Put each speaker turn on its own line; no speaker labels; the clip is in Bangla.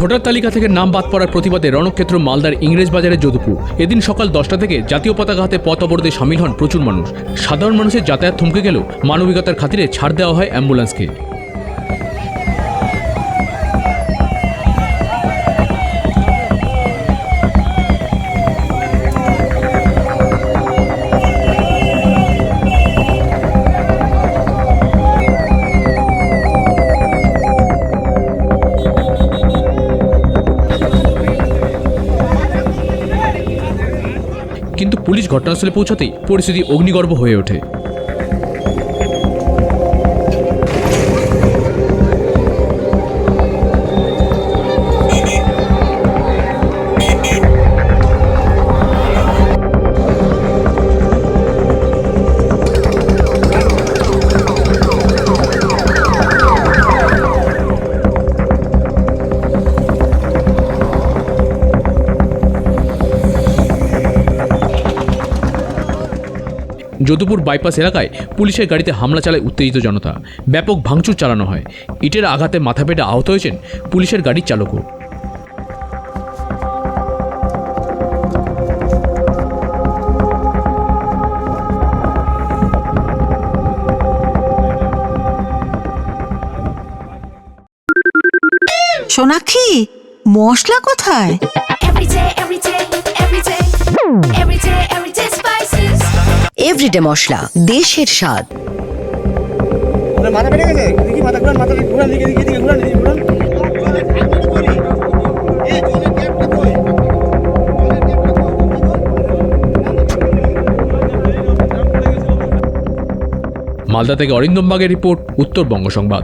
ভোটার তালিকা থেকে নাম বাদ পড়ার প্রতিবাদে রণক্ষেত্র মালদার ইংরেজ বাজারে যদুপুর। এদিন সকাল 10টা থেকে জাতীয় পতাকা হাতে পথ অবরোধে সামিল হন প্রচুর মানুষ। সাধারণ মানুষের যাতায়াত থমকে গেলেও মানবিকতার খাতিরে ছাড় দেওয়া হয় অ্যাম্বুলেন্সকে। কিন্তু পুলিশ ঘটনাস্থলে পৌঁছাতেই পরিস্থিতি অগ্নিগর্ভ হয়ে ওঠে। যদুপুর বাইপাস এলাকায় পুলিশের গাড়িতে হামলা চালায় উত্তেজিত জনতা। ব্যাপক ভাঙচুর চালানো হয়। ইটের আঘাতে মাথা পেটে আহত হয়েছেন পুলিশের গাড়ির চালকও।
সোনাক্ষী, মশলা কোথায়?
এভরিডে মশলা, দেশের স্বাদ।
মাথা পেটে গেছে, দেখি মাথা ঘুরান, মাথা ঘুরান, দিকে ঘুরান, ঘুরান।
মালদা থেকে অরিন্দম বাগের রিপোর্ট, উত্তরবঙ্গ সংবাদ।